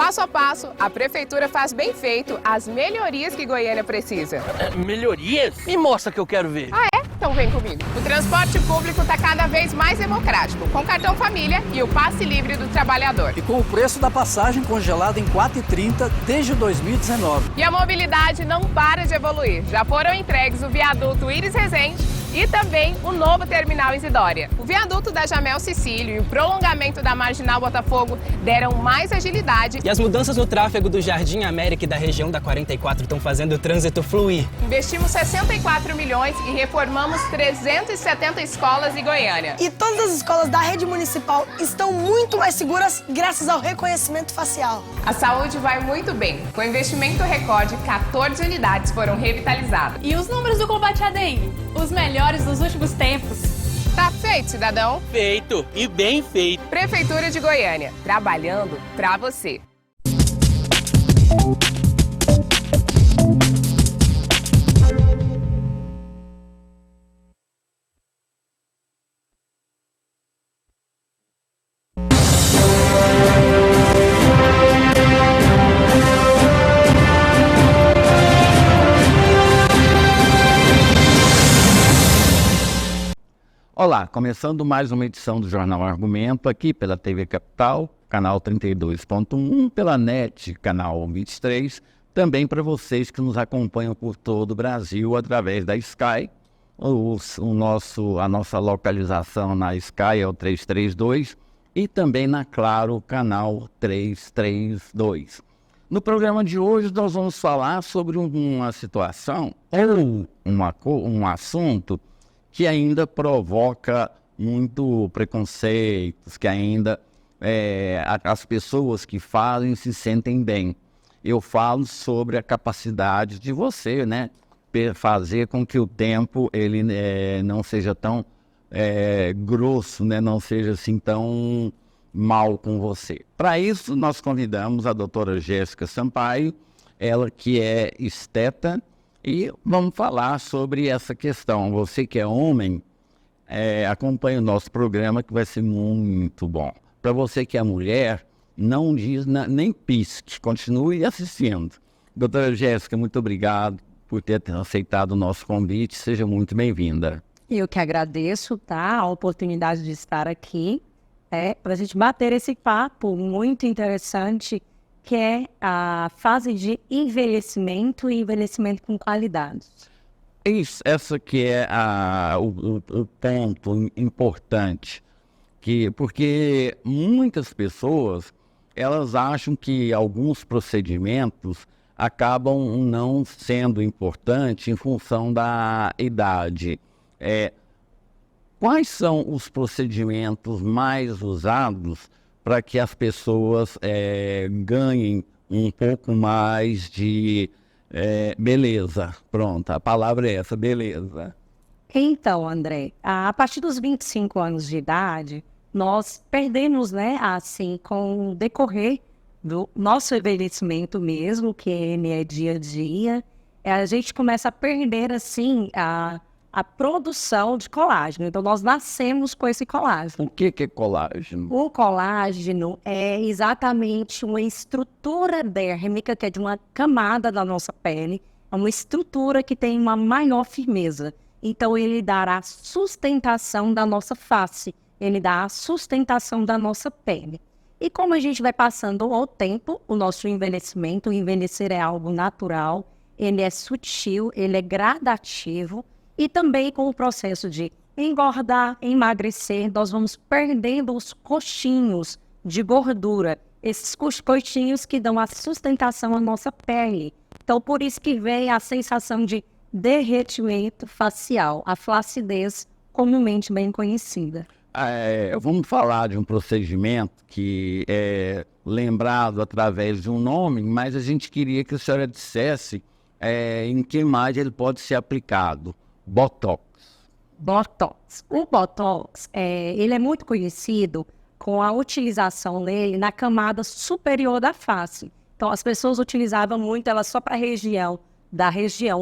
Passo a passo, a Prefeitura faz bem feito as melhorias que Goiânia precisa. Melhorias? Me mostra que eu quero ver. Ah, é? Então vem comigo. O transporte público está cada vez mais democrático, com cartão família e o passe livre do trabalhador. E com o preço da passagem congelado em R$ 4,30 desde 2019. E a mobilidade não para de evoluir. Já foram entregues o viaduto Iris Rezende e também o novo terminal Isidória. O viaduto da Jamel Cecílio e o prolongamento da Marginal Botafogo deram mais agilidade. E as mudanças no tráfego do Jardim América e da região da 44 estão fazendo o trânsito fluir. Investimos 64 milhões e reformamos 370 escolas em Goiânia. E todas as escolas da rede municipal estão muito mais seguras graças ao reconhecimento facial. A saúde vai muito bem. Com investimento recorde, 14 unidades foram revitalizadas. E os números do combate à dengue? Os melhores dos últimos tempos. Tá feito, cidadão? Feito e bem feito. Prefeitura de Goiânia, trabalhando pra você. Olá, começando mais uma edição do Jornal Argumento, aqui pela TV Capital, canal 32.1, pela NET, canal 23, também para vocês que nos acompanham por todo o Brasil através da Sky. A nossa localização na Sky é o 332 e também na Claro, canal 332. No programa de hoje nós vamos falar sobre uma situação ou um assunto que ainda provoca muito preconceitos, que ainda as pessoas que fazem se sentem bem. Eu falo sobre a capacidade de você, né, fazer com que o tempo ele não seja tão grosso, né, não seja assim tão mal com você. Para isso, nós convidamos a doutora Jéssica Sampaio, ela que é esteta, e vamos falar sobre essa questão. Você que é homem, acompanhe o nosso programa que vai ser muito bom. Para você que é mulher, não diz nem pisque, continue assistindo. Doutora Jéssica, muito obrigado por ter aceitado o nosso convite. Seja muito bem-vinda. Eu que agradeço, a oportunidade de estar aqui, para a gente bater esse papo muito interessante, que é a fase de envelhecimento e envelhecimento com qualidade. Essa que é o ponto importante, porque muitas pessoas elas acham que alguns procedimentos acabam não sendo importantes em função da idade. Quais são os procedimentos mais usados para que as pessoas ganhem um pouco mais de beleza? Pronto, a palavra é essa, beleza. Então, André, a partir dos 25 anos de idade, nós perdemos, né, assim, com o decorrer do nosso envelhecimento mesmo, que ele é dia a dia, a gente começa a perder, assim, a produção de colágeno. Então, nós nascemos com esse colágeno. O que é colágeno? O colágeno é exatamente uma estrutura dérmica, que é de uma camada da nossa pele, é uma estrutura que tem uma maior firmeza. Então, ele dará sustentação da nossa face, ele dá a sustentação da nossa pele. E como a gente vai passando ao tempo, o nosso envelhecimento, o envelhecer é algo natural, ele é sutil, ele é gradativo, e também com o processo de engordar, emagrecer, nós vamos perdendo os coxinhos de gordura, esses coxinhos que dão a sustentação à nossa pele. Então, por isso que vem a sensação de derretimento facial, a flacidez comumente bem conhecida. Vamos falar de um procedimento que é lembrado através de um nome, mas a gente queria que a senhora dissesse em que mais ele pode ser aplicado. Botox. Botox. O Botox, ele é muito conhecido com a utilização dele na camada superior da face. Então, as pessoas utilizavam muito ela só para a região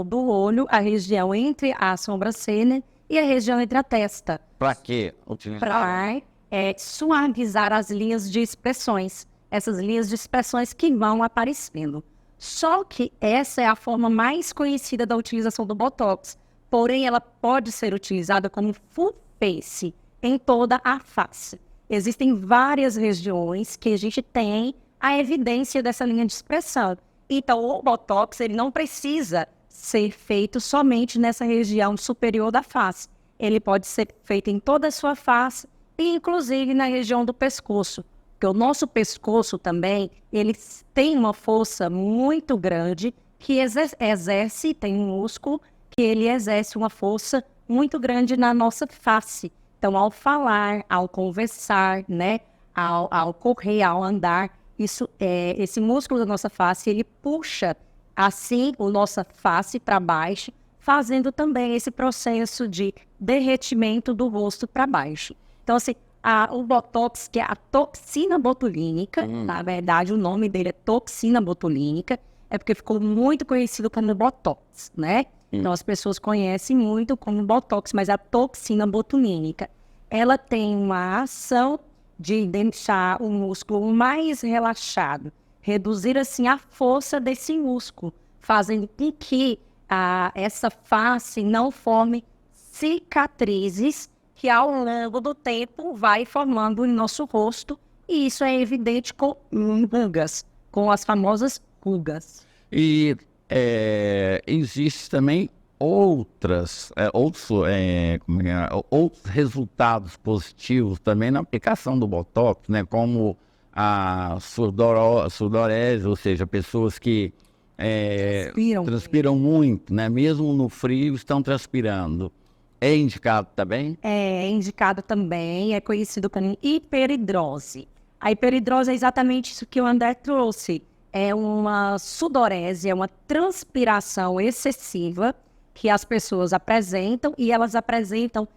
do olho, a região entre a sobrancelha e a região entre a testa. Para quê? Para suavizar as linhas de expressões. essas linhas de expressões que vão aparecendo. Só que essa é a forma mais conhecida da utilização do Botox, porém ela pode ser utilizada como full face em toda a face. Existem várias regiões que a gente tem a evidência dessa linha de expressão. Então, o Botox ele não precisa ser feito somente nessa região superior da face. Ele pode ser feito em toda a sua face, e inclusive na região do pescoço. Porque o nosso pescoço também, ele tem uma força muito grande que exerce, tem um músculo que ele exerce uma força muito grande na nossa face. Então, ao falar, ao conversar, né, ao correr, ao andar, esse músculo da nossa face, ele puxa assim a nossa face para baixo, fazendo também esse processo de derretimento do rosto para baixo. Então, assim, o Botox, que é a toxina botulínica, na verdade, o nome dele é toxina botulínica, é porque ficou muito conhecido como Botox, né? Então, as pessoas conhecem muito como Botox, mas a toxina botulínica, ela tem uma ação de deixar o músculo mais relaxado, reduzir, assim, a força desse músculo, fazendo com que essa face não forme cicatrizes que, ao longo do tempo, vai formando em nosso rosto, e isso é evidente com rugas, com as famosas rugas. E existe também outros resultados positivos também na aplicação do Botox, né? Como a sudorese, ou seja, pessoas que transpiram muito, né? Mesmo no frio estão transpirando. É indicado também? É indicado também, é conhecido como hiperidrose. A hiperidrose é exatamente isso que o André trouxe. É uma sudorese, é uma transpiração excessiva que as pessoas apresentam, e elas apresentam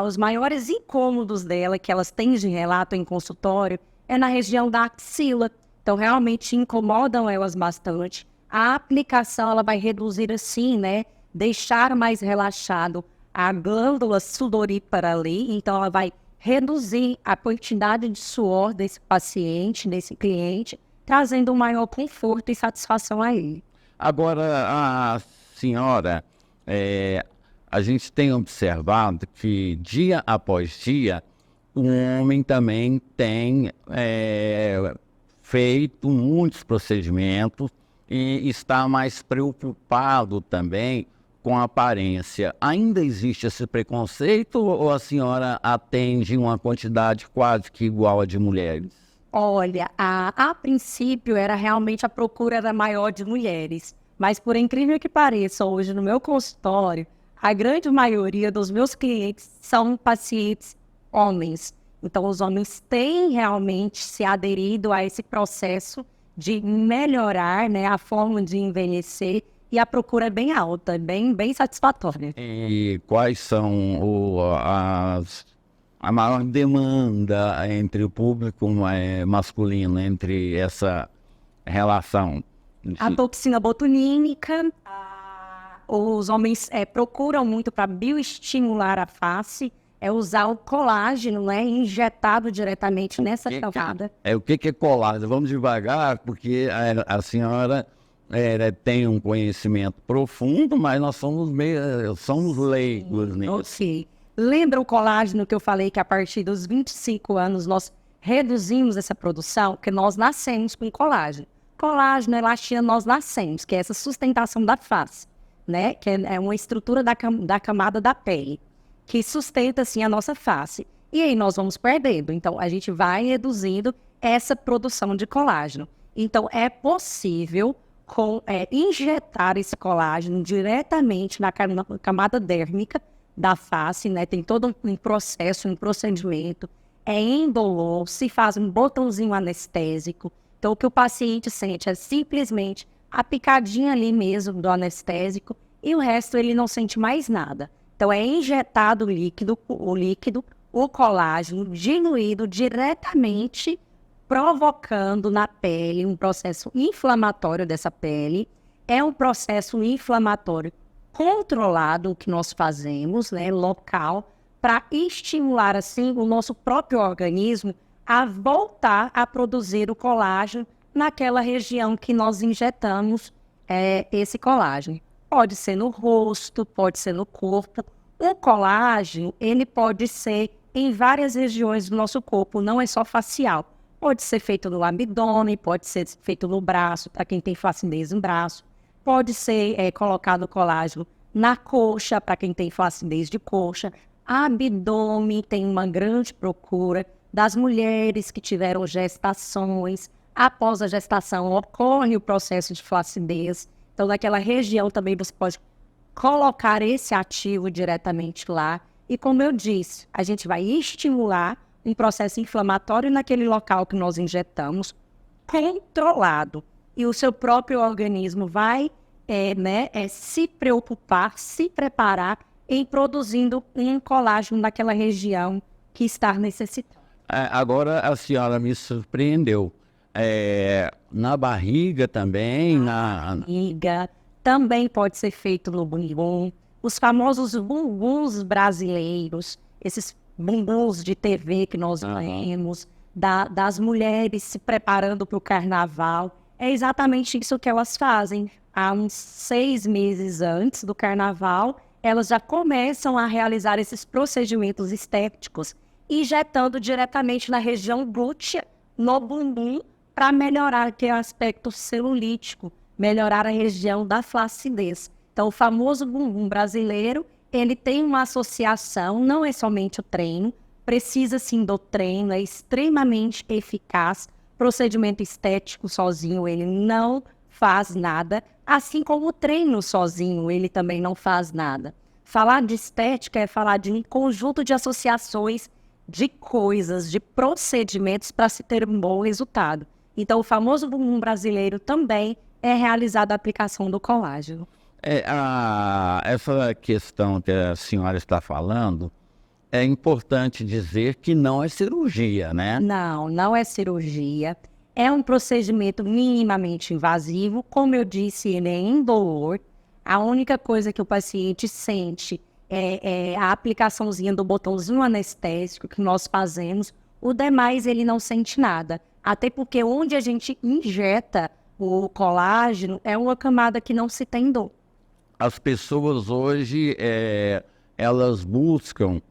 os maiores incômodos dela, que elas têm de relato em consultório, é na região da axila. Então, realmente incomodam elas bastante. A aplicação, ela vai reduzir assim, né? Deixar mais relaxado a glândula sudorípara ali. Então, ela vai reduzir a quantidade de suor desse paciente, desse cliente, trazendo um maior conforto e satisfação a ele. Agora, a senhora, a gente tem observado que dia após dia o homem também tem feito muitos procedimentos e está mais preocupado também com a aparência. Ainda existe esse preconceito ou a senhora atende uma quantidade quase que igual a de mulheres? Olha, a princípio era realmente a procura era maior de mulheres, mas por incrível que pareça, hoje no meu consultório, a grande maioria dos meus clientes são pacientes homens. Então, os homens têm realmente se aderido a esse processo de melhorar, né, a forma de envelhecer, e a procura é bem alta, bem satisfatória. E quais são a maior demanda entre o público masculino, entre essa relação? A toxina botulínica, os homens procuram muito para bioestimular a face, usar o colágeno, né, injetado diretamente nessa camada. O que é colágeno? Vamos devagar, porque a senhora tem um conhecimento profundo, mas nós somos leigos nisso. Sim. Lembra o colágeno que eu falei que a partir dos 25 anos nós reduzimos essa produção? Porque nós nascemos com colágeno. Colágeno, elastina, nós nascemos, que é essa sustentação da face, né? Que é uma estrutura da camada da pele, que sustenta, assim, a nossa face. E aí nós vamos perdendo. Então, a gente vai reduzindo essa produção de colágeno. Então, é possível injetar esse colágeno diretamente na camada dérmica da face, né? Tem todo um processo, um procedimento. É indolor, se faz um botãozinho anestésico. Então, o que o paciente sente é simplesmente a picadinha ali mesmo do anestésico, e o resto ele não sente mais nada. Então, é injetado o colágeno diluído diretamente, provocando na pele um processo inflamatório dessa pele. É um processo inflamatório controlado, o que nós fazemos, né, local, para estimular, assim, o nosso próprio organismo a voltar a produzir o colágeno naquela região que nós injetamos esse colágeno. Pode ser no rosto, pode ser no corpo. O colágeno, ele pode ser em várias regiões do nosso corpo, não é só facial. Pode ser feito no abdômen, pode ser feito no braço, para quem tem flacidez no braço. Pode ser colocado colágeno na coxa, para quem tem flacidez de coxa. Abdômen tem uma grande procura das mulheres que tiveram gestações. Após a gestação ocorre o processo de flacidez. Então, naquela região também você pode colocar esse ativo diretamente lá. E como eu disse, a gente vai estimular um processo inflamatório naquele local que nós injetamos, controlado. E o seu próprio organismo vai se preocupar, se preparar em produzindo um colágeno naquela região que está necessitando. Agora a senhora me surpreendeu. Na barriga também? Na barriga também pode ser feito no bumbum. Os famosos bumbuns brasileiros, esses bumbuns de TV que nós vemos, das mulheres se preparando para o carnaval. É exatamente isso que elas fazem. Há uns 6 meses antes do carnaval, elas já começam a realizar esses procedimentos estéticos, injetando diretamente na região glútea, no bumbum, para melhorar aquele aspecto celulítico, melhorar a região da flacidez. Então, o famoso bumbum brasileiro, ele tem uma associação, não é somente o treino, precisa sim do treino, é extremamente eficaz. Procedimento estético sozinho, ele não faz nada, assim como o treino sozinho, ele também não faz nada. Falar de estética é falar de um conjunto de associações, de coisas, de procedimentos para se ter um bom resultado. Então, o famoso bumbum brasileiro também é realizada a aplicação do colágeno. Essa questão que a senhora está falando, é importante dizer que não é cirurgia, né? Não, não é cirurgia. É um procedimento minimamente invasivo. Como eu disse, ele é indolor. A única coisa que o paciente sente é a aplicaçãozinha do botãozinho anestésico que nós fazemos. O demais, ele não sente nada. Até porque onde a gente injeta o colágeno é uma camada que não se tem dor. As pessoas hoje, elas buscam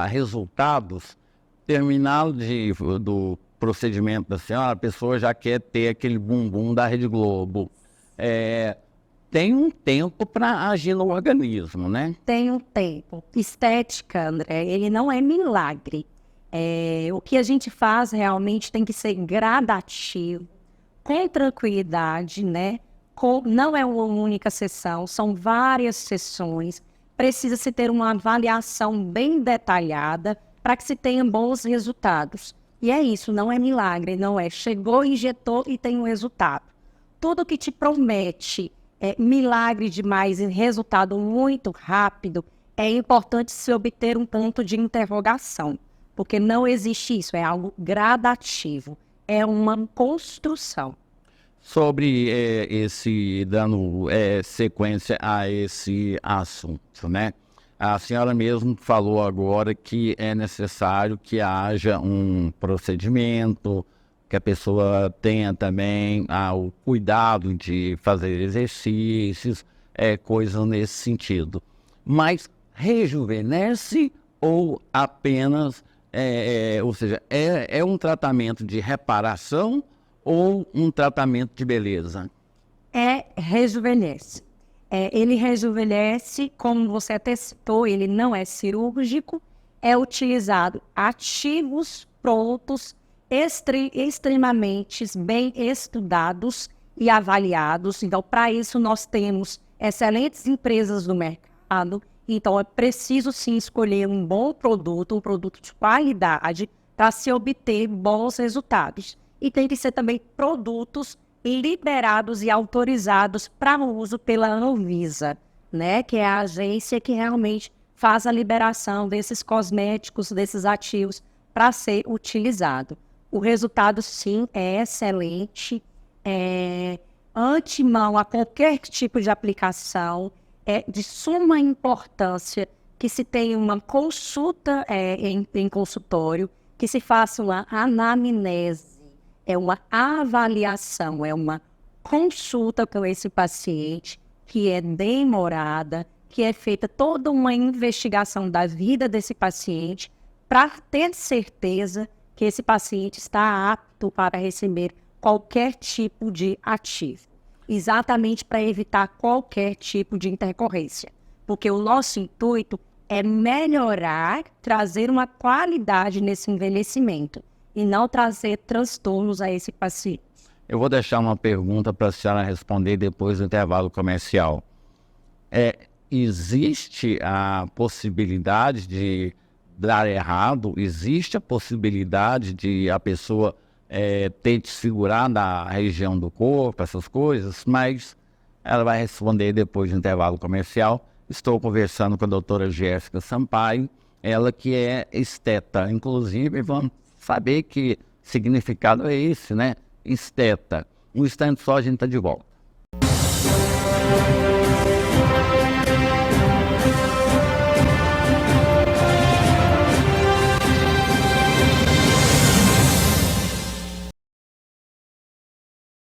resultados. Terminado do procedimento da senhora, a pessoa já quer ter aquele bumbum da Rede Globo. Tem um tempo para agir no organismo, né? Tem um tempo. Estética, André, ele não é milagre. O que a gente faz realmente tem que ser gradativo, com tranquilidade, né? Não é uma única sessão, são várias sessões. Precisa-se ter uma avaliação bem detalhada para que se tenha bons resultados. E é isso, não é milagre, não é chegou, injetou e tem um resultado. Tudo que te promete milagre demais e resultado muito rápido, é importante se obter um ponto de interrogação, porque não existe isso, é algo gradativo, é uma construção. Sobre dando sequência a esse assunto, né? A senhora mesmo falou agora que é necessário que haja um procedimento, que a pessoa tenha também o cuidado de fazer exercícios, coisas nesse sentido. Mas rejuvenesce ou apenas, ou seja, é um tratamento de reparação ou um tratamento de beleza? Rejuvenesce. Ele rejuvenesce, como você até citou, ele não é cirúrgico, é utilizado ativos prontos, extremamente bem estudados e avaliados. Então, para isso, nós temos excelentes empresas do mercado. Então, é preciso sim escolher um bom produto, um produto de qualidade, para se obter bons resultados. E tem que ser também produtos liberados e autorizados para uso pela Anvisa, né? Que é a agência que realmente faz a liberação desses cosméticos, desses ativos para ser utilizado. O resultado, sim, é excelente. Antemão a qualquer tipo de aplicação, é de suma importância que se tenha uma consulta em consultório, que se faça uma anamnese, é uma avaliação, é uma consulta com esse paciente que é demorada, que é feita toda uma investigação da vida desse paciente para ter certeza que esse paciente está apto para receber qualquer tipo de ativo, exatamente para evitar qualquer tipo de intercorrência, porque o nosso intuito é melhorar, trazer uma qualidade nesse envelhecimento e não trazer transtornos a esse paciente. Eu vou deixar uma pergunta para a senhora responder depois do intervalo comercial. Existe a possibilidade de dar errado? Existe a possibilidade de a pessoa ter de segurar na região do corpo, essas coisas? Mas ela vai responder depois do intervalo comercial. Estou conversando com a doutora Jéssica Sampaio, ela que é esteta. Inclusive, vamos saber que significado é esse, né? Esteta. Um instante só, a gente está de volta.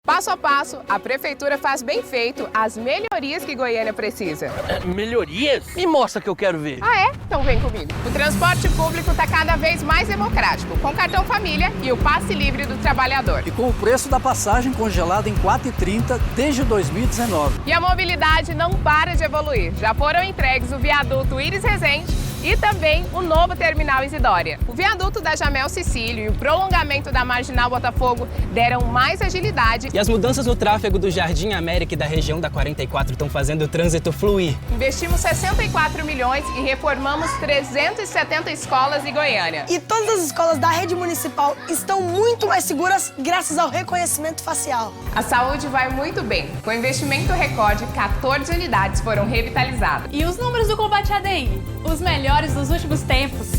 Passo a passo, a Prefeitura faz bem feito as melhorias que Goiânia precisa. Melhorias? Me mostra que eu quero ver. Ah, é? Então vem comigo. O transporte público está cada vez mais democrático, com cartão família e o passe livre do trabalhador. E com o preço da passagem congelado em R$ 4,30 desde 2019. E a mobilidade não para de evoluir. Já foram entregues o viaduto Iris Rezende e também o novo terminal Isidória. O viaduto da Jamel Cecílio e o prolongamento da Marginal Botafogo deram mais agilidade. E as mudanças no tráfego do Jardim América e da região da 44 estão fazendo o trânsito fluir. Investimos 64 milhões e reformamos 370 escolas em Goiânia. E todas as escolas da rede municipal estão muito mais seguras graças ao reconhecimento facial. A saúde vai muito bem. Com investimento recorde, 14 unidades foram revitalizadas. E os números do combate à dengue? Os melhores dos últimos tempos.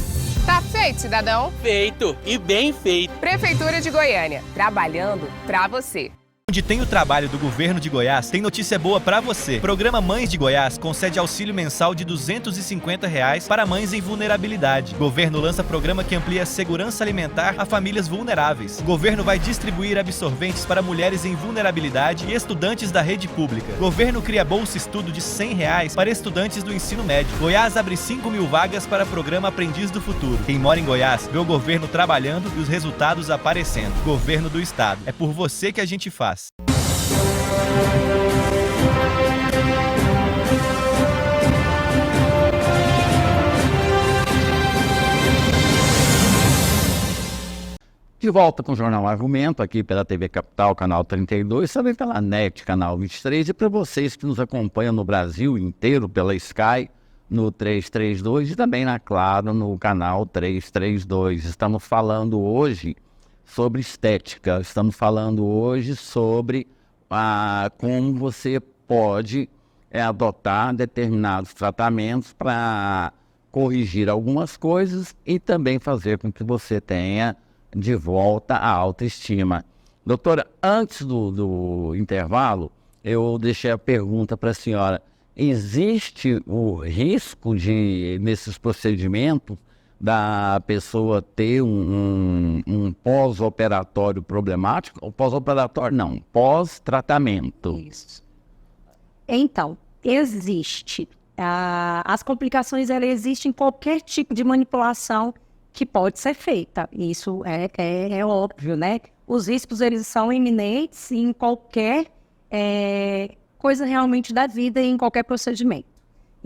Tá feito, cidadão? Feito e bem feito. Prefeitura de Goiânia, trabalhando pra você. Onde tem o trabalho do governo de Goiás, tem notícia boa pra você. Programa Mães de Goiás concede auxílio mensal de R$ 250 para mães em vulnerabilidade. Governo lança programa que amplia a segurança alimentar a famílias vulneráveis. Governo vai distribuir absorventes para mulheres em vulnerabilidade e estudantes da rede pública. Governo cria bolsa estudo de R$ 100 para estudantes do ensino médio. Goiás abre 5.000 vagas para programa Aprendiz do Futuro. Quem mora em Goiás vê o governo trabalhando e os resultados aparecendo. Governo do Estado. É por você que a gente faz. De volta com o Jornal Argumento, aqui pela TV Capital, canal 32, também pela NET, canal 23, e para vocês que nos acompanham no Brasil inteiro, pela Sky, no 332, e também na Claro, no canal 332. Estamos falando hoje sobre estética, estamos falando hoje sobre como você pode adotar determinados tratamentos para corrigir algumas coisas e também fazer com que você tenha de volta a autoestima. Doutora, antes do intervalo, eu deixei a pergunta para a senhora. Existe o risco de, nesses procedimentos, da pessoa ter um pós-operatório problemático? Ou pós-operatório não, pós-tratamento. Isso. Então, existe. As complicações, elas existem em qualquer tipo de manipulação que pode ser feita. Isso é óbvio, né? Os riscos, eles são iminentes em qualquer coisa realmente da vida e em qualquer procedimento.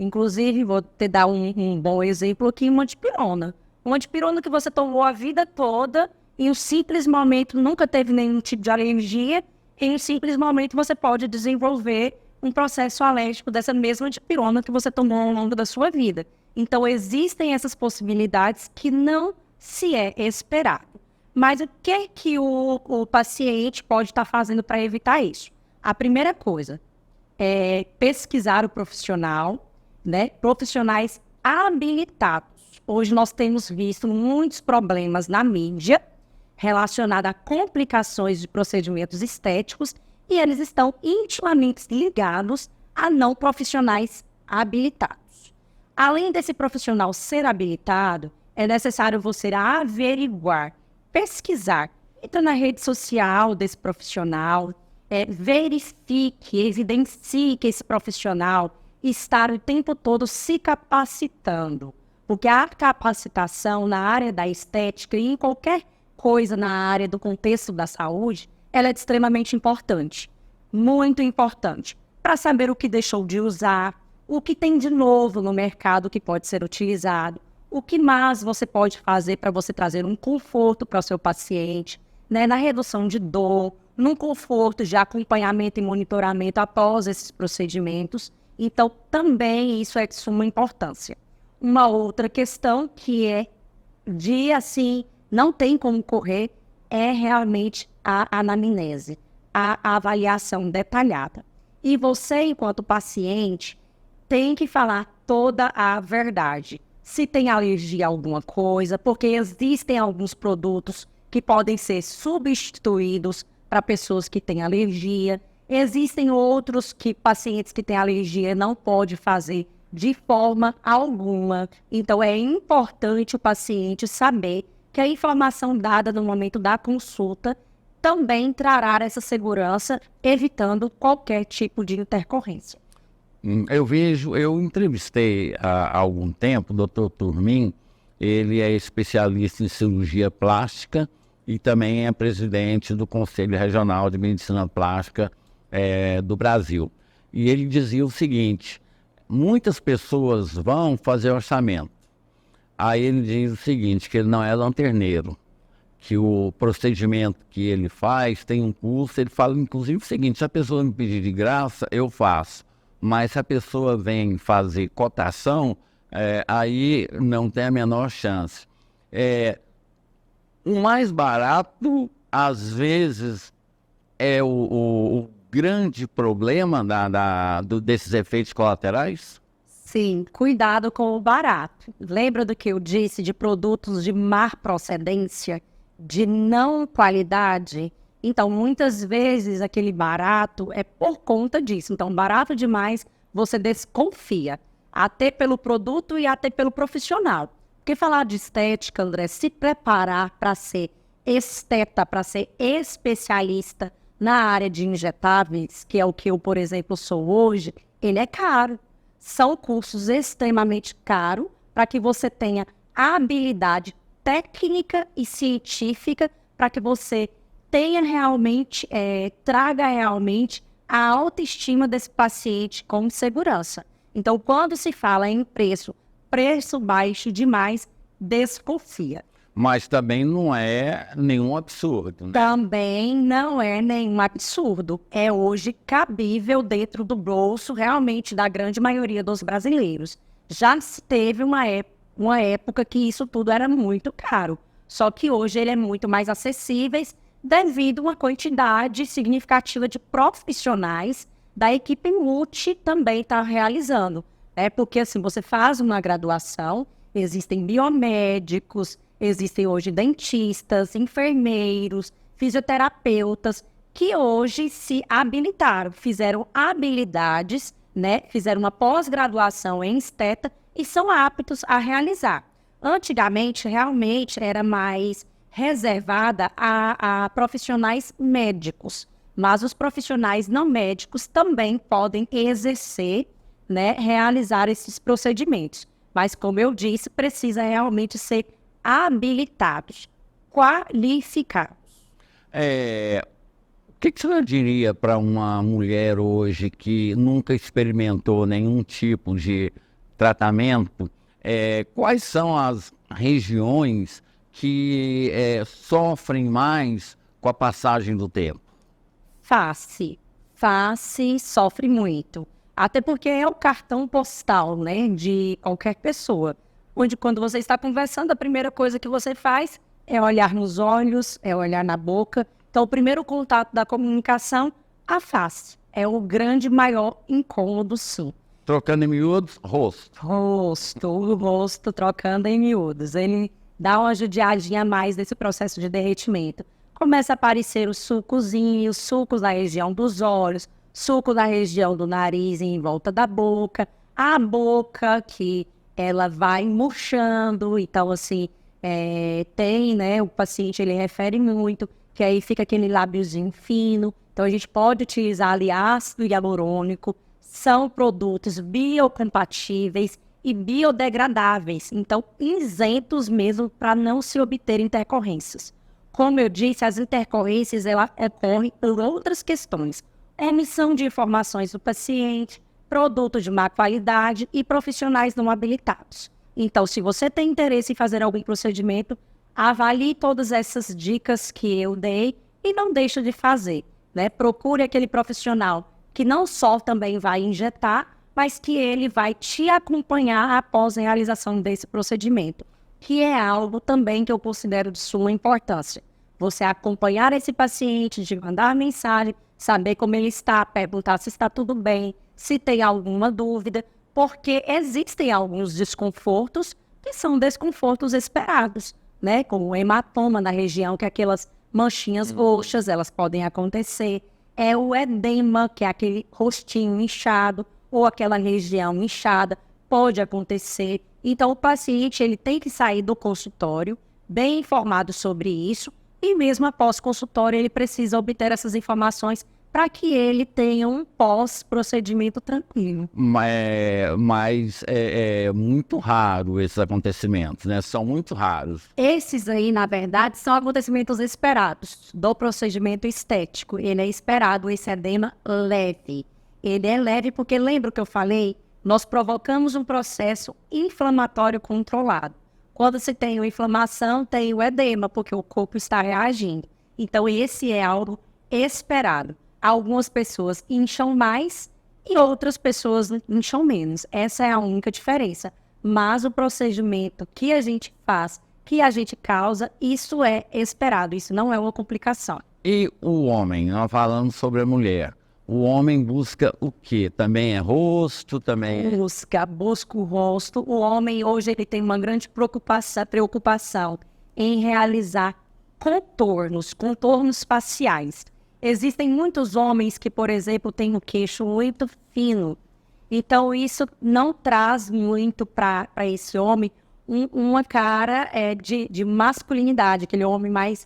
Inclusive, vou te dar um bom exemplo aqui, uma dipirona. Uma dipirona que você tomou a vida toda, em um simples momento nunca teve nenhum tipo de alergia, em um simples momento você pode desenvolver um processo alérgico dessa mesma dipirona que você tomou ao longo da sua vida. Então, existem essas possibilidades que não se é esperado. Mas o que o paciente pode estar fazendo para evitar isso? A primeira coisa é pesquisar o profissional, né? Profissionais habilitados. Hoje nós temos visto muitos problemas na mídia relacionados a complicações de procedimentos estéticos e eles estão intimamente ligados a não profissionais habilitados. Além desse profissional ser habilitado, é necessário você averiguar, pesquisar. Entra na rede social desse profissional, verifique, evidencie que esse profissional está o tempo todo se capacitando. Porque a capacitação na área da estética e em qualquer coisa na área do contexto da saúde, ela é extremamente importante, muito importante, para saber o que deixou de usar, o que tem de novo no mercado que pode ser utilizado, o que mais você pode fazer para você trazer um conforto para o seu paciente, né, na redução de dor, num conforto de acompanhamento e monitoramento após esses procedimentos. Então, também isso é de suma importância. Uma outra questão que não tem como correr, é realmente a anamnese, a avaliação detalhada. E você, enquanto paciente, tem que falar toda a verdade. Se tem alergia a alguma coisa, porque existem alguns produtos que podem ser substituídos para pessoas que têm alergia. Existem outros que pacientes que têm alergia não podem fazer de forma alguma. Então, é importante o paciente saber que a informação dada no momento da consulta também trará essa segurança, evitando qualquer tipo de intercorrência. Eu entrevistei há algum tempo o Dr. Turmin, ele é especialista em cirurgia plástica e também é presidente do Conselho Regional de Medicina Plástica do Brasil. E ele dizia o seguinte: muitas pessoas vão fazer orçamento. Aí ele diz o seguinte, que ele não é lanterneiro, que o procedimento que ele faz tem um custo. Ele fala inclusive o seguinte: se a pessoa me pedir de graça, eu faço. Mas se a pessoa vem fazer cotação, aí não tem a menor chance. O mais barato, às vezes, é o grande problema desses efeitos colaterais? Sim, cuidado com o barato. Lembra do que eu disse de produtos de má procedência, de não qualidade? Então, muitas vezes, aquele barato é por conta disso. Então, barato demais, você desconfia. Até pelo produto e até pelo profissional. Porque falar de estética, André, se preparar para ser esteta, para ser especialista na área de injetáveis, que é o que eu, por exemplo, sou hoje, ele é caro. São cursos extremamente caros para que você tenha a habilidade técnica e científica para que você tenha realmente, traga realmente a autoestima desse paciente com segurança. Então, quando se fala em preço baixo demais, desconfia. Mas também não é nenhum absurdo, né? Também não é nenhum absurdo. É hoje cabível dentro do bolso realmente da grande maioria dos brasileiros. Já se teve uma época que isso tudo era muito caro. Só que hoje ele é muito mais acessível devido a uma quantidade significativa de profissionais da equipe multi também está realizando. Porque assim, você faz uma graduação, existem biomédicos, existem hoje dentistas, enfermeiros, fisioterapeutas, que hoje se habilitaram, fizeram habilidades, né? Fizeram uma pós-graduação em esteta e são aptos a realizar. Antigamente, realmente, era mais reservada a profissionais médicos, mas os profissionais não médicos também podem exercer, né, realizar esses procedimentos. Mas, como eu disse, precisa realmente ser habilitados, qualificados. O que você diria para uma mulher hoje que nunca experimentou nenhum tipo de tratamento? Quais são as regiões que sofrem mais com a passagem do tempo? Face sofre muito. Até porque é o cartão postal, né, de qualquer pessoa. Onde quando você está conversando, a primeira coisa que você faz é olhar nos olhos, é olhar na boca. Então, o primeiro contato da comunicação, a face. É o grande maior incômodo, sim. Trocando em miúdos, rosto. O rosto trocando em miúdos. Ele dá uma judiadinha a mais nesse processo de derretimento. Começa a aparecer os sulcozinhos, sulcos na região dos olhos, suco na região do nariz e em volta da boca. A boca, que ela vai murchando, então assim, tem, né, o paciente ele refere muito, que aí fica aquele lábiozinho fino, então a gente pode utilizar ali ácido hialurônico, são produtos biocompatíveis e biodegradáveis, então isentos mesmo para não se obter intercorrências. Como eu disse, as intercorrências ocorrem por outras questões, emissão de informações do paciente, produto de má qualidade e profissionais não habilitados. Então, se você tem interesse em fazer algum procedimento, avalie todas essas dicas que eu dei e não deixe de fazer, né? Procure aquele profissional que não só também vai injetar, mas que ele vai te acompanhar após a realização desse procedimento, que é algo também que eu considero de suma importância. Você acompanhar esse paciente, de mandar mensagem, saber como ele está, perguntar se está tudo bem, se tem alguma dúvida, porque existem alguns desconfortos que são desconfortos esperados, né? Como o hematoma na região, que é aquelas manchinhas roxas, elas podem acontecer. É o edema, que é aquele rostinho inchado, ou aquela região inchada, pode acontecer. Então, o paciente ele tem que sair do consultório bem informado sobre isso, e mesmo após consultório, ele precisa obter essas informações para que ele tenha um pós-procedimento tranquilo. Mas é muito raro esses acontecimentos, né? São muito raros. Esses aí, na verdade, são acontecimentos esperados do procedimento estético. Ele é esperado, esse edema leve. Ele é leve porque, lembra que eu falei? Nós provocamos um processo inflamatório controlado. Quando se tem uma inflamação, tem o edema, porque o corpo está reagindo. Então, esse é algo esperado. Algumas pessoas incham mais e outras pessoas incham menos. Essa é a única diferença. Mas o procedimento que a gente faz, que a gente causa, isso é esperado. Isso não é uma complicação. E o homem? Nós falamos sobre a mulher. O homem busca o quê? Também é rosto? Busca o rosto. O homem hoje ele tem uma grande preocupação em realizar contornos faciais. Existem muitos homens que, por exemplo, têm o queixo muito fino. Então, isso não traz muito para esse homem uma cara de masculinidade, aquele homem mais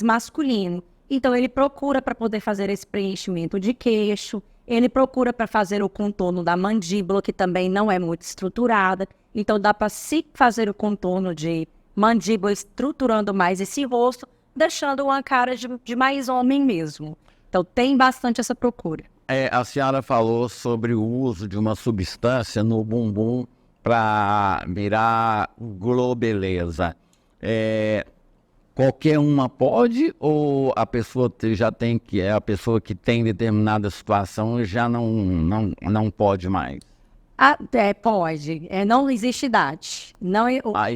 masculino. Então, ele procura para poder fazer esse preenchimento de queixo, ele procura para fazer o contorno da mandíbula, que também não é muito estruturada. Então, dá para se fazer o contorno de mandíbula, estruturando mais esse rosto, deixando uma cara de mais homem mesmo. Então, tem bastante essa procura. A senhora falou sobre o uso de uma substância no bumbum para virar globeleza. Qualquer uma pode ou a pessoa já tem a pessoa que tem determinada situação já não pode mais? Pode. Não existe idade.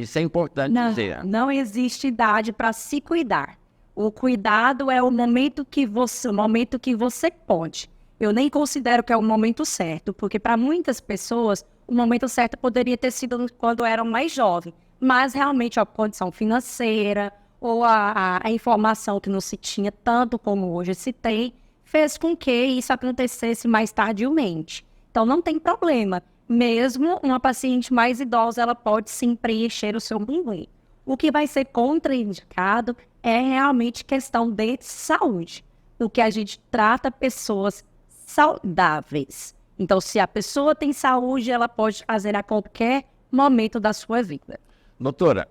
Isso é importante dizer. Não existe idade para se cuidar. O cuidado é o momento que você pode. Eu nem considero que é o momento certo, porque para muitas pessoas o momento certo poderia ter sido quando eram mais jovens, mas realmente a condição financeira ou a informação que não se tinha tanto como hoje se tem, fez com que isso acontecesse mais tardiamente. Então não tem problema. Mesmo uma paciente mais idosa, ela pode sim preencher o seu bumbum. O que vai ser contraindicado é realmente questão de saúde, o que a gente trata pessoas saudáveis. Então, se a pessoa tem saúde, ela pode fazer a qualquer momento da sua vida. Doutora,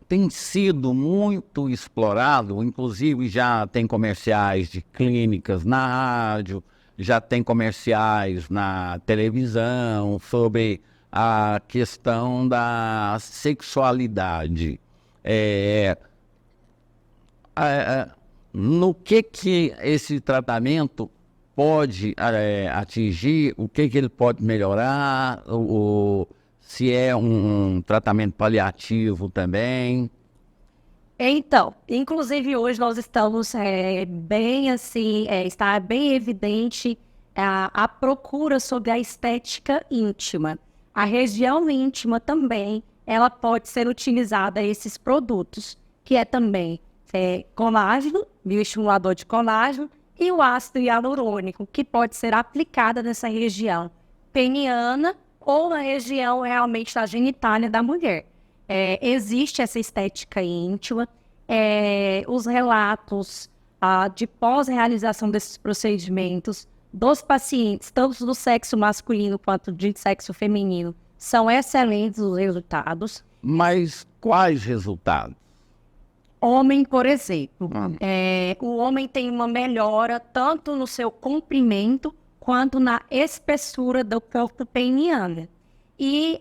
tem sido muito explorado, inclusive já tem comerciais de clínicas na rádio, já tem comerciais na televisão sobre a questão da sexualidade. No que esse tratamento pode atingir, o que ele pode melhorar, se é um tratamento paliativo também. Então, inclusive hoje nós estamos está bem evidente a procura sobre a estética íntima. A região íntima também, ela pode ser utilizada esses produtos, que é também colágeno, bioestimulador de colágeno, e o ácido hialurônico, que pode ser aplicado nessa região peniana ou na região realmente da genitália da mulher. Existe essa estética íntima, os relatos de pós-realização desses procedimentos dos pacientes, tanto do sexo masculino quanto de sexo feminino, são excelentes os resultados. Mas quais resultados? Homem, por exemplo, o homem tem uma melhora tanto no seu comprimento quanto na espessura do corpo peniano. E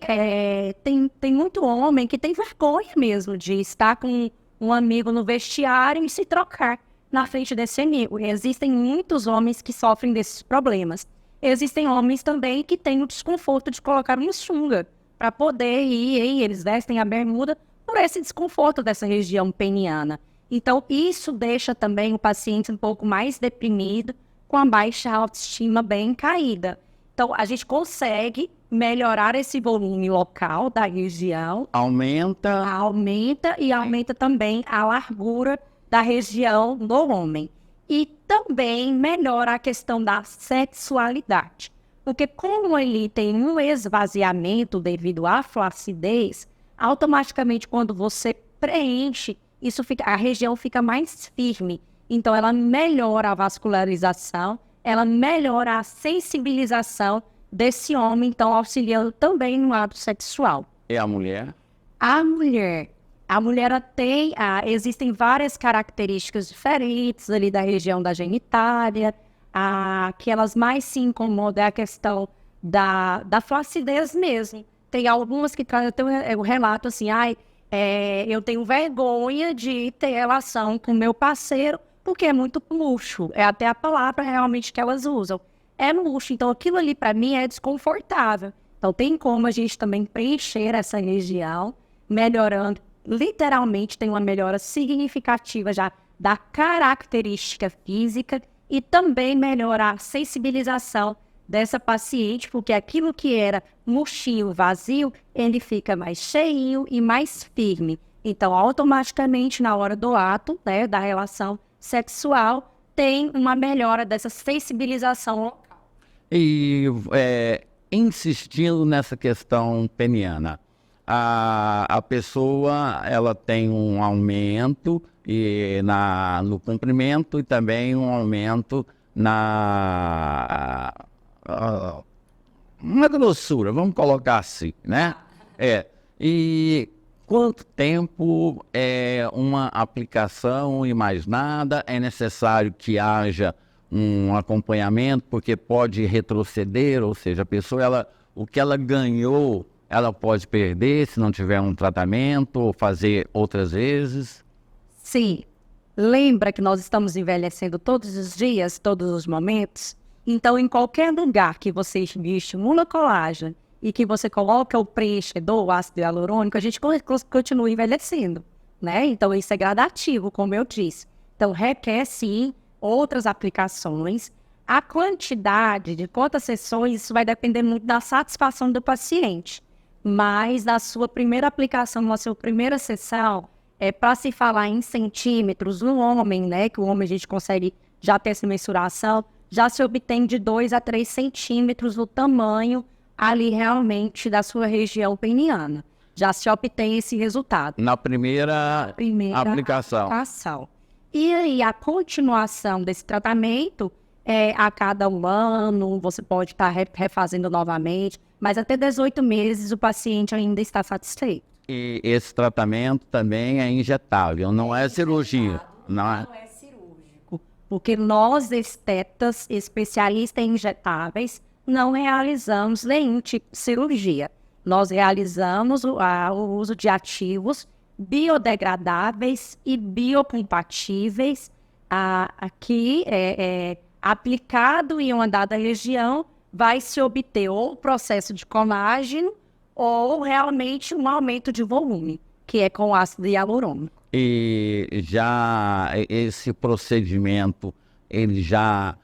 tem muito homem que tem vergonha mesmo de estar com um amigo no vestiário e se trocar na frente desse amigo. Existem muitos homens que sofrem desses problemas. Existem homens também que têm o desconforto de colocar uma sunga para poder ir, eles vestem a bermuda por esse desconforto dessa região peniana. Então, isso deixa também o paciente um pouco mais deprimido, com a baixa autoestima bem caída. Então, a gente consegue melhorar esse volume local da região. Aumenta também a largura da região do homem. E também melhora a questão da sexualidade. Porque como ele tem um esvaziamento devido à flacidez, automaticamente quando você preenche, a região fica mais firme. Então ela melhora a vascularização, ela melhora a sensibilização desse homem, então auxiliando também no ato sexual. E a mulher? A mulher ela tem, existem várias características diferentes ali da região da genitália. Que elas mais se incomodam é a questão da flacidez mesmo. Tem algumas que têm o relato assim, eu tenho vergonha de ter relação com meu parceiro porque é muito luxo. É até a palavra realmente que elas usam. É luxo, então aquilo ali para mim é desconfortável. Então tem como a gente também preencher essa região, melhorando, literalmente tem uma melhora significativa já da característica física e também melhorar a sensibilização dessa paciente, porque aquilo que era murchinho, vazio, ele fica mais cheinho e mais firme. Então, automaticamente, na hora do ato, né, da relação sexual, tem uma melhora dessa sensibilização local. E insistindo nessa questão peniana, a pessoa ela tem um aumento no comprimento e também um aumento na grossura, vamos colocar assim, né? E quanto tempo é uma aplicação e mais nada? É necessário que haja um acompanhamento, porque pode retroceder, ou seja, a pessoa, o que ela ganhou, ela pode perder se não tiver um tratamento ou fazer outras vezes? Sim. Lembra que nós estamos envelhecendo todos os dias, todos os momentos? Então, em qualquer lugar que você estimula colágeno e que você coloca o preenchedor, o ácido hialurônico, a gente continua envelhecendo, né? Então, isso é gradativo, como eu disse. Então, requer, sim, outras aplicações. A quantidade de quantas sessões, isso vai depender muito da satisfação do paciente. Mas, na sua primeira aplicação, na sua primeira sessão, para se falar em centímetros, no homem, né, que o homem a gente consegue já ter essa mensuração, já se obtém de 2 a 3 centímetros o tamanho ali realmente da sua região peniana. Já se obtém esse resultado. Na primeira aplicação. E aí, a continuação desse tratamento, a cada um ano, você pode estar refazendo novamente, mas até 18 meses o paciente ainda está satisfeito. E esse tratamento também é injetável, não é cirurgia. Não é cirúrgico, porque nós, estetas, especialistas em injetáveis, não realizamos nenhum tipo de cirurgia. Nós realizamos o uso de ativos biodegradáveis e biocompatíveis, aqui aplicado em uma dada região, vai se obter ou o processo de colágeno ou realmente um aumento de volume, que é com ácido hialurônico. E já esse procedimento, ele já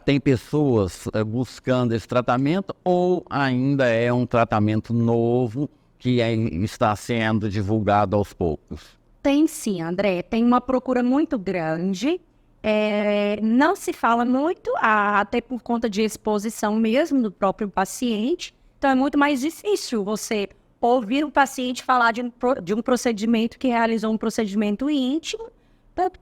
tem pessoas buscando esse tratamento ou ainda é um tratamento novo que está sendo divulgado aos poucos? Tem sim, André. Tem uma procura muito grande. não se fala muito, até por conta de exposição mesmo do próprio paciente. Então, é muito mais difícil você ouvir o paciente falar de um procedimento que realizou um procedimento íntimo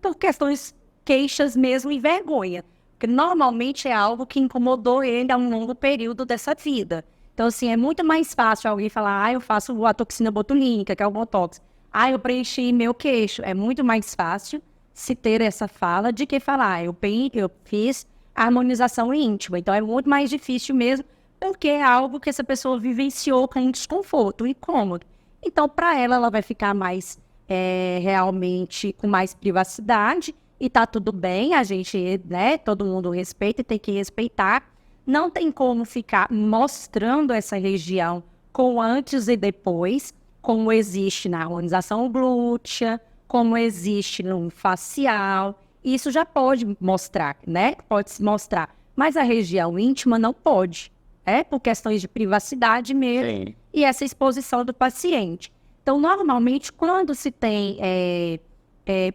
por questões, queixas mesmo e vergonha. Porque normalmente é algo que incomodou ele a um longo período dessa vida. Então, assim, é muito mais fácil alguém falar, eu faço a toxina botulínica, que é o Botox. Eu preenchi meu queixo. É muito mais fácil se ter essa fala de que falar, eu fiz harmonização íntima. Então, é muito mais difícil mesmo, porque é algo que essa pessoa vivenciou com desconforto e incômodo. Então, para ela vai ficar mais, realmente, com mais privacidade, e tá tudo bem, a gente, né, todo mundo respeita e tem que respeitar. Não tem como ficar mostrando essa região com antes e depois, como existe na harmonização glútea, como existe no facial. Isso já pode mostrar, né? Pode se mostrar. Mas a região íntima não pode, por questões de privacidade mesmo. Sim. E essa exposição do paciente. Então, normalmente, quando se tem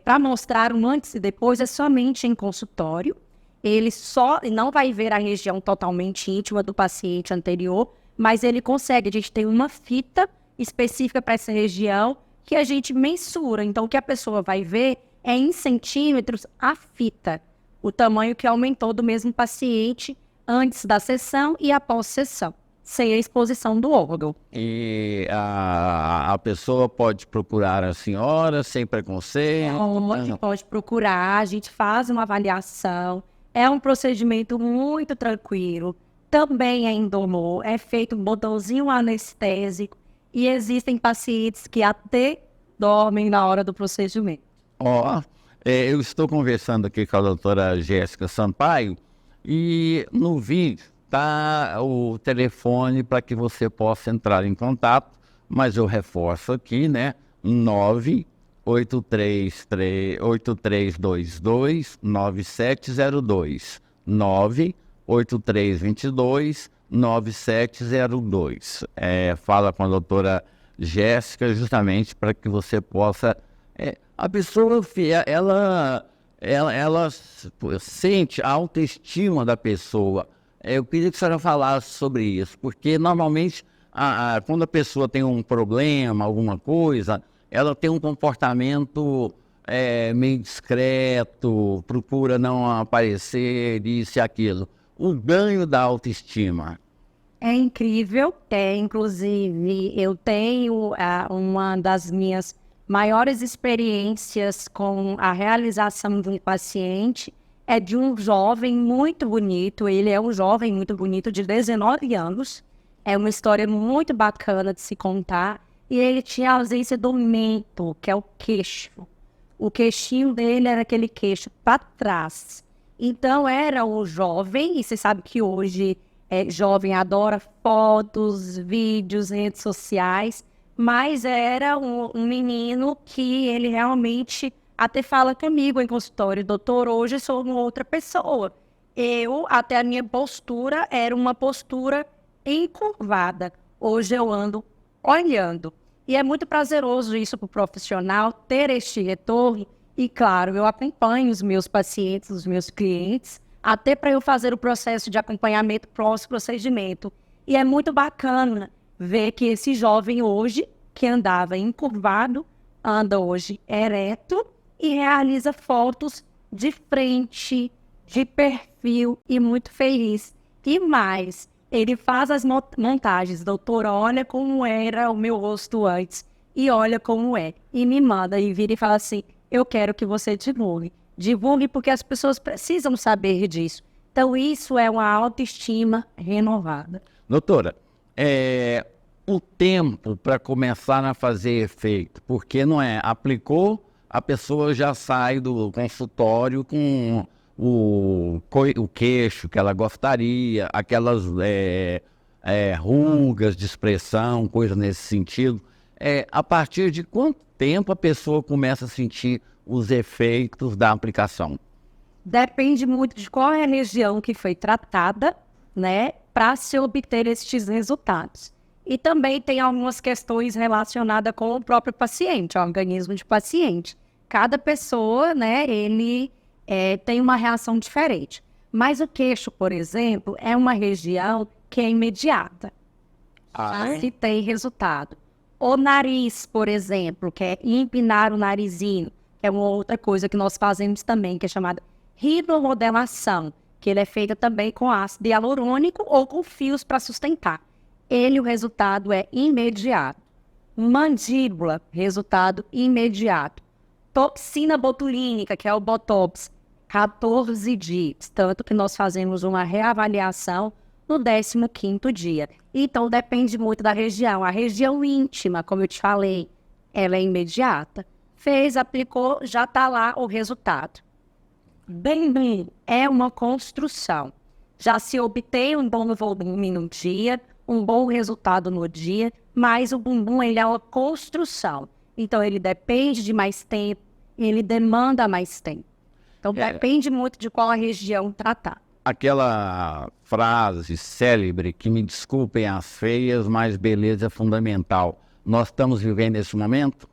para mostrar um antes e depois, é somente em consultório. Ele não vai ver a região totalmente íntima do paciente anterior, mas ele consegue, a gente tem uma fita específica para essa região que a gente mensura. Então, o que a pessoa vai ver é em centímetros a fita, o tamanho que aumentou do mesmo paciente antes da sessão e após sessão, sem a exposição do órgão. E a pessoa pode procurar a senhora sem preconceito? Pode procurar, a gente faz uma avaliação. É um procedimento muito tranquilo, também é indolor, é feito um botãozinho anestésico e existem pacientes que até dormem na hora do procedimento. Eu estou conversando aqui com a doutora Jéssica Sampaio e no vídeo está o telefone para que você possa entrar em contato, mas eu reforço aqui, né, 98322-9702, 98322-9702. Fala com a doutora Jéssica justamente para que você possa... a pessoa, ela sente a autoestima da pessoa. Eu queria que a senhora falasse sobre isso, porque normalmente quando a pessoa tem um problema, alguma coisa, ela tem um comportamento meio discreto, procura não aparecer, isso e aquilo. O ganho da autoestima. É incrível, inclusive eu tenho uma das minhas maiores experiências com a realização de um paciente, é de um jovem muito bonito. Ele é um jovem muito bonito de 19 anos, é uma história muito bacana de se contar, e ele tinha a ausência do mento, que é o queixo. O queixinho dele era aquele queixo para trás. Então era um jovem, e você sabe que hoje jovem adora fotos, vídeos, redes sociais, mas era um menino que ele realmente até fala comigo em consultório, doutor, hoje sou uma outra pessoa. Até a minha postura era uma postura encurvada. Hoje eu ando olhando. E é muito prazeroso isso para o profissional, ter este retorno. E, claro, eu acompanho os meus pacientes, os meus clientes, até para eu fazer o processo de acompanhamento pós-procedimento. E é muito bacana ver que esse jovem hoje, que andava encurvado, anda hoje ereto e realiza fotos de frente, de perfil e muito feliz. E mais, ele faz as montagens, doutor, olha como era o meu rosto antes e olha como é. E me manda e vira e fala assim, eu quero que você divulgue. Divulgue porque as pessoas precisam saber disso. Então isso é uma autoestima renovada. Doutora, o tempo para começar a fazer efeito, porque não aplicou, a pessoa já sai do consultório com o queixo que ela gostaria, aquelas rugas de expressão, coisa nesse sentido. A partir de quanto tempo a pessoa começa a sentir os efeitos da aplicação? Depende muito de qual é a região que foi tratada, né, para se obter estes resultados. E também tem algumas questões relacionadas com o próprio paciente, o organismo de paciente. Cada pessoa, né, ele tem uma reação diferente. Mas o queixo, por exemplo, é uma região que é imediata. Se tem resultado. O nariz, por exemplo, que é empinar o narizinho, que é uma outra coisa que nós fazemos também, que é chamada rinomodelação, que ele é feito também com ácido hialurônico ou com fios para sustentar. O resultado é imediato. Mandíbula, resultado imediato. Toxina botulínica, que é o Botox, 14 dias. Tanto que nós fazemos uma reavaliação no 15º dia. Então, depende muito da região. A região íntima, como eu te falei, ela é imediata. Fez, aplicou, já está lá o resultado. Bem, é uma construção. Já se obtém um bom volume no dia, um bom resultado no dia, mas o bumbum ele é uma construção. Então, ele depende de mais tempo, ele demanda mais tempo. Então, depende muito de qual a região tratar. Aquela frase célebre, que me desculpem as feias, mas beleza é fundamental. Nós estamos vivendo esse momento?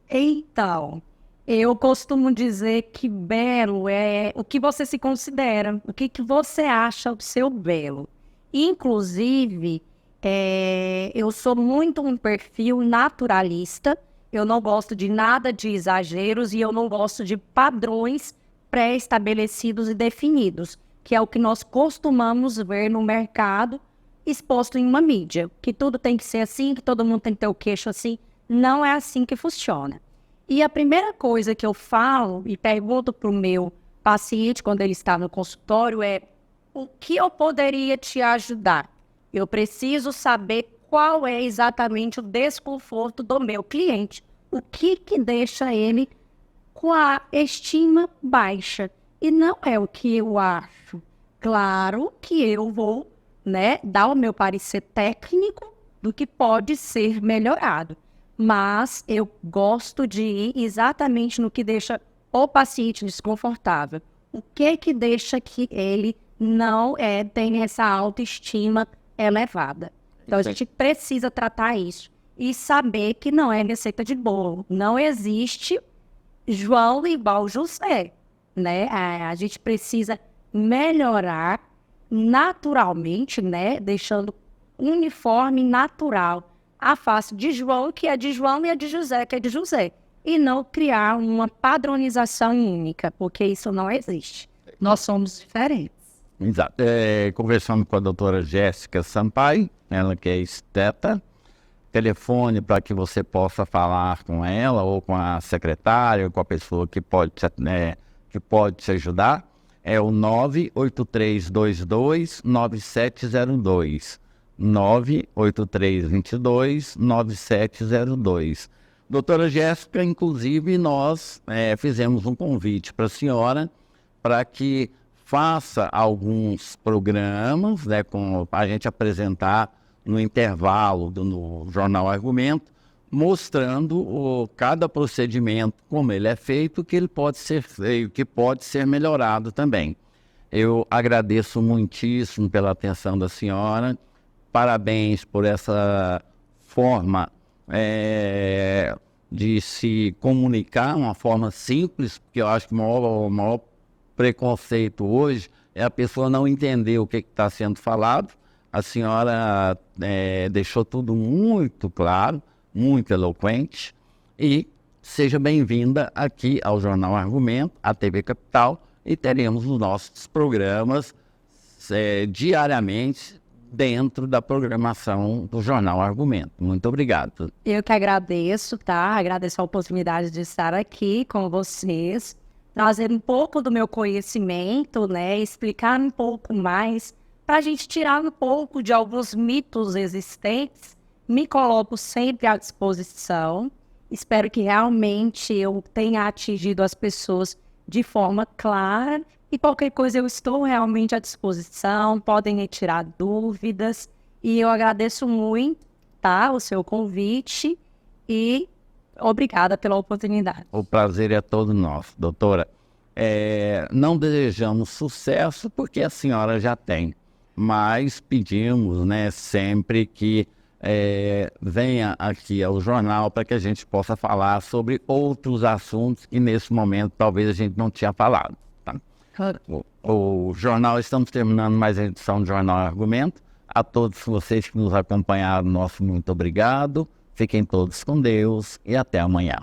Então, eu costumo dizer que belo é o que você se considera, o que você acha do seu belo. Inclusive, eu sou muito um perfil naturalista, eu não gosto de nada de exageros e eu não gosto de padrões pré-estabelecidos e definidos, que é o que nós costumamos ver no mercado exposto em uma mídia, que tudo tem que ser assim, que todo mundo tem que ter o queixo assim. Não é assim que funciona. E a primeira coisa que eu falo e pergunto para o meu paciente quando ele está no consultório é: o que eu poderia te ajudar? Eu preciso saber qual é exatamente o desconforto do meu cliente. O que deixa ele com a estima baixa? E não é o que eu acho. Claro que eu vou, dar o meu parecer técnico do que pode ser melhorado. Mas eu gosto de ir exatamente no que deixa o paciente desconfortável. O que deixa que ele não tem essa autoestima elevada. Então, a gente precisa tratar isso. E saber que não é receita de bolo. Não existe João igual José. A gente precisa melhorar naturalmente, deixando uniforme natural a face de João, que é de João, e a de José, que é de José. E não criar uma padronização única, porque isso não existe. Nós somos diferentes. Exato. Conversando com a doutora Jéssica Sampaio, ela que é esteta, telefone para que você possa falar com ela ou com a secretária, ou com a pessoa que pode te ajudar, é o 98322-9702, 98322-9702. Doutora Jéssica, inclusive, nós fizemos um convite para a senhora para que faça alguns programas, com a gente apresentar no intervalo no Jornal Argumento, mostrando cada procedimento, como ele é feito, que ele pode ser feito, que pode ser melhorado também. Eu agradeço muitíssimo pela atenção da senhora, parabéns por essa forma de se comunicar, uma forma simples, porque eu acho que o maior preconceito hoje é a pessoa não entender o que está sendo falado. A senhora deixou tudo muito claro, muito eloquente, e seja bem-vinda aqui ao Jornal Argumento, à TV Capital, e teremos os nossos programas diariamente dentro da programação do Jornal Argumento. Muito obrigado. Eu que agradeço, Agradeço a oportunidade de estar aqui com vocês, trazer um pouco do meu conhecimento, explicar um pouco mais, para a gente tirar um pouco de alguns mitos existentes. Me coloco sempre à disposição. Espero que realmente eu tenha atingido as pessoas de forma clara. E qualquer coisa eu estou realmente à disposição. Podem retirar dúvidas. E eu agradeço muito, o seu convite. E obrigada pela oportunidade. O prazer é todo nosso, doutora. Não desejamos sucesso porque a senhora já tem. Mas pedimos, sempre que venha aqui ao jornal para que a gente possa falar sobre outros assuntos que nesse momento talvez a gente não tinha falado. Tá? O jornal, estamos terminando mais a edição do Jornal Argumento. A todos vocês que nos acompanharam, nosso muito obrigado. Fiquem todos com Deus e até amanhã.